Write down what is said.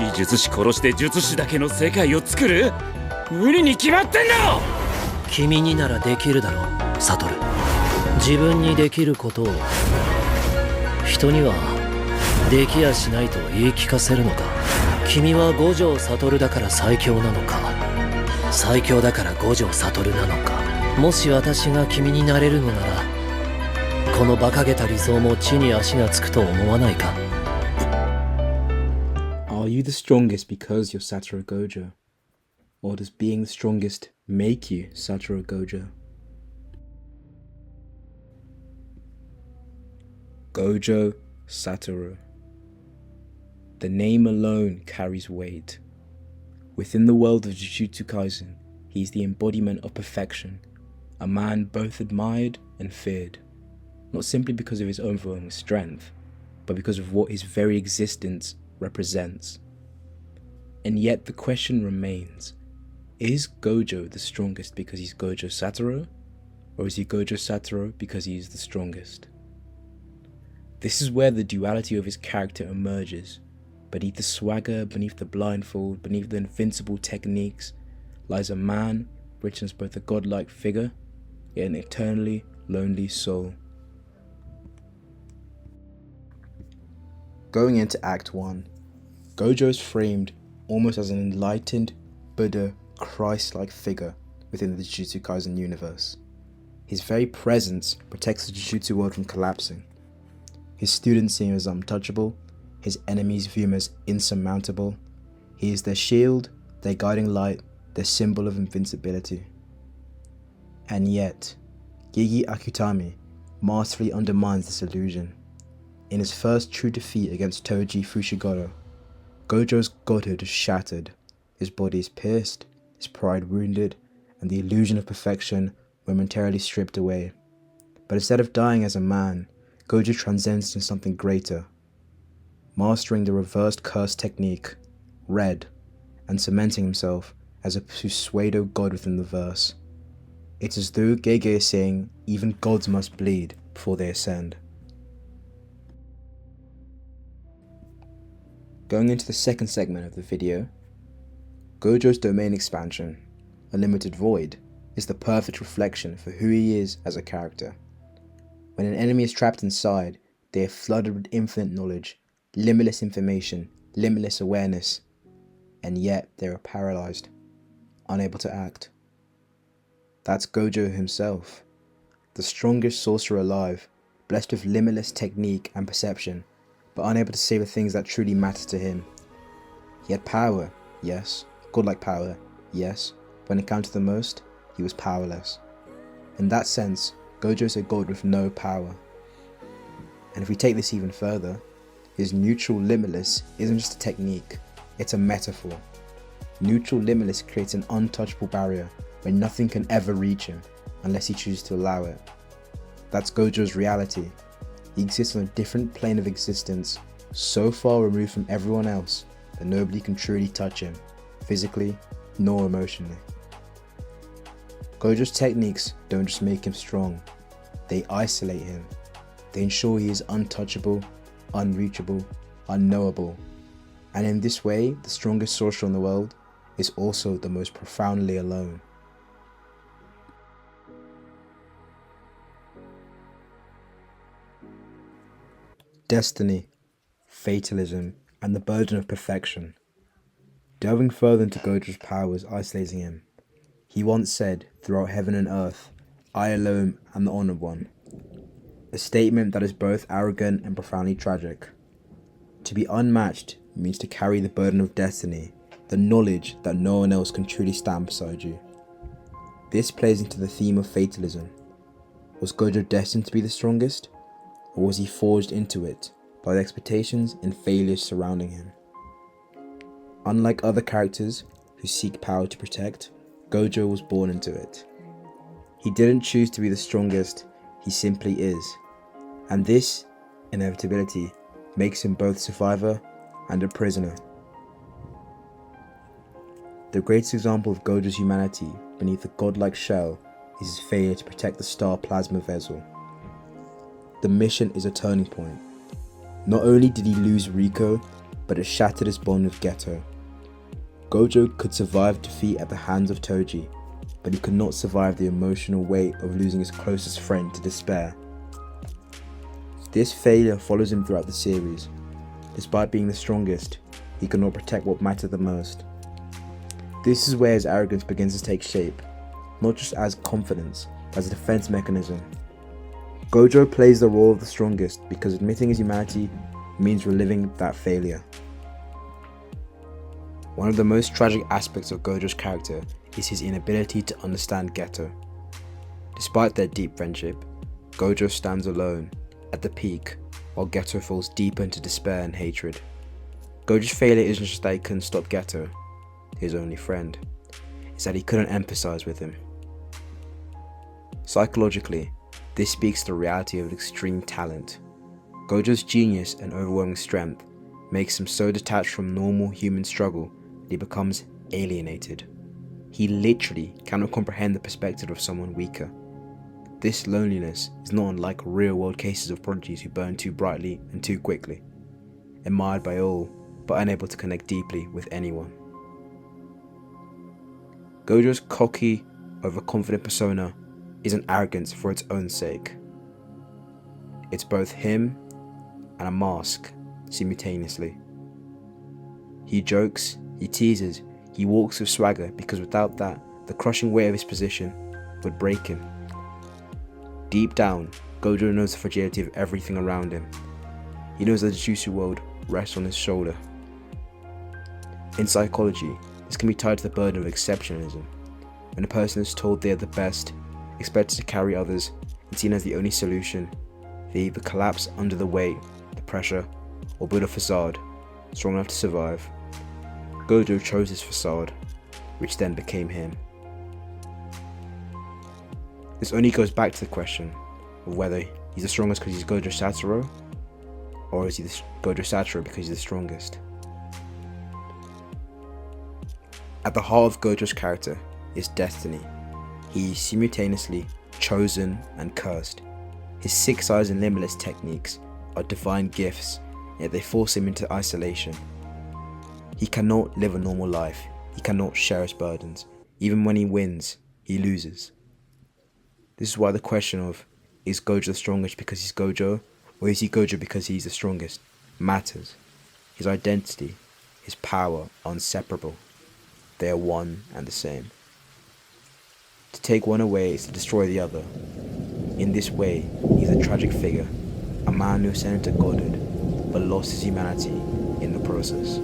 非術師殺して術師だけの世界を作る？無理に決まってんだろ！君にならできるだろう、サトル。自分にできることを人にはできやしないと言い聞かせるのか。君は五条悟だから最強なのか、最強だから五条悟なのか。もし私が君になれるのなら、この馬鹿げた理想も地に足がつくと思わないか。 Are you the strongest because you're Satoru Gojo? Or does being the strongest make you Satoru Gojo? Gojo Satoru. The name alone carries weight. Within the world of Jujutsu Kaisen, he is the embodiment of perfection, a man both admired and feared, not simply because of his overwhelming strength, but because of what his very existence represents. And yet the question remains, is Gojo the strongest because he's Gojo Satoru, or is he Gojo Satoru because he is the strongest? This is where the duality of his character emerges. Beneath the swagger, beneath the blindfold, beneath the invincible techniques, lies a man written as both a godlike figure, yet an eternally lonely soul. Going into Act 1, Gojo is framed almost as an enlightened, Buddha, Christ-like figure within the Jujutsu Kaisen universe. His very presence protects the Jujutsu world from collapsing. His students see him as untouchable, his enemies view him as insurmountable. He is their shield, their guiding light, their symbol of invincibility. And yet, Gigi Akutami masterfully undermines this illusion. In his first true defeat against Toji Fushiguro, Gojo's godhood is shattered, his body is pierced, his pride wounded, and the illusion of perfection momentarily stripped away. But instead of dying as a man, Gojo transcends into something greater, mastering the reversed curse technique, Red, and cementing himself as a pseudo god within the verse. It's as though Gege is saying even gods must bleed before they ascend. Going into the second segment of the video, Gojo's domain expansion, Unlimited Void, is the perfect reflection for who he is as a character. When an enemy is trapped inside, they are flooded with infinite knowledge, limitless information, limitless awareness, and yet they are paralyzed, unable to act. That's Gojo himself, the strongest sorcerer alive, blessed with limitless technique and perception, but unable to say the things that truly matter to him. He had power, yes, godlike power, yes, but when it counted the most, he was powerless. In that sense, Gojo is a god with no power. And if we take this even further, his neutral limitless isn't just a technique, it's a metaphor. Neutral limitless creates an untouchable barrier where nothing can ever reach him unless he chooses to allow it. That's Gojo's reality. He exists on a different plane of existence, so far removed from everyone else that nobody can truly touch him, physically nor emotionally. Gojo's techniques don't just make him strong, they isolate him. They ensure he is untouchable, unreachable, unknowable. And in this way, the strongest sorcerer in the world is also the most profoundly alone. Destiny, fatalism, and the burden of perfection. Delving further into Gojo's powers isolating him, he once said, "Throughout heaven and earth, I alone am the honoured one." A statement that is both arrogant and profoundly tragic. To be unmatched means to carry the burden of destiny, the knowledge that no one else can truly stand beside you. This plays into the theme of fatalism. Was Gojo destined to be the strongest? Or was he forged into it by the expectations and failures surrounding him? Unlike other characters who seek power to protect, Gojo was born into it. He didn't choose to be the strongest, he simply is. And this inevitability makes him both survivor and a prisoner. The greatest example of Gojo's humanity beneath the godlike shell is his failure to protect the star plasma vessel. The mission is a turning point. Not only did he lose Riko, but it shattered his bond with Geto. Gojo could survive defeat at the hands of Toji, but he could not survive the emotional weight of losing his closest friend to despair. This failure follows him throughout the series. Despite being the strongest, he could not protect what mattered the most. This is where his arrogance begins to take shape, not just as confidence, but as a defense mechanism. Gojo plays the role of the strongest because admitting his humanity means reliving that failure. One of the most tragic aspects of Gojo's character is his inability to understand Geto. Despite their deep friendship, Gojo stands alone, at the peak, while Geto falls deeper into despair and hatred. Gojo's failure isn't just that he couldn't stop Geto, his only friend, it's that he couldn't empathize with him. Psychologically, this speaks to the reality of extreme talent. Gojo's genius and overwhelming strength makes him so detached from normal human struggle that he becomes alienated. He literally cannot comprehend the perspective of someone weaker. This loneliness is not unlike real-world cases of prodigies who burn too brightly and too quickly, admired by all, but unable to connect deeply with anyone. Gojo's cocky, overconfident persona isn't arrogance for its own sake. It's both him and a mask simultaneously. He jokes, he teases, he walks with swagger because without that, the crushing weight of his position would break him. Deep down, Gojo knows the fragility of everything around him. He knows that the Jujutsu world rests on his shoulder. In psychology, this can be tied to the burden of exceptionalism. When a person is told they are the best, expected to carry others, and seen as the only solution, they either collapse under the weight, the pressure, or build a facade strong enough to survive. Gojo chose his facade, which then became him. This only goes back to the question of whether he's the strongest because he's Gojo Satoru, or is he the Gojo Satoru because he's the strongest. At the heart of Gojo's character is destiny. He is simultaneously chosen and cursed. His six eyes and limitless techniques are divine gifts, yet they force him into isolation. He cannot live a normal life. He cannot share his burdens. Even when he wins, he loses. This is why the question of, is Gojo the strongest because he's Gojo, or is he Gojo because he's the strongest, matters. His identity, his power are inseparable. They are one and the same. To take one away is to destroy the other. In this way, he's a tragic figure, a man who ascended to godhood, but lost his humanity in the process.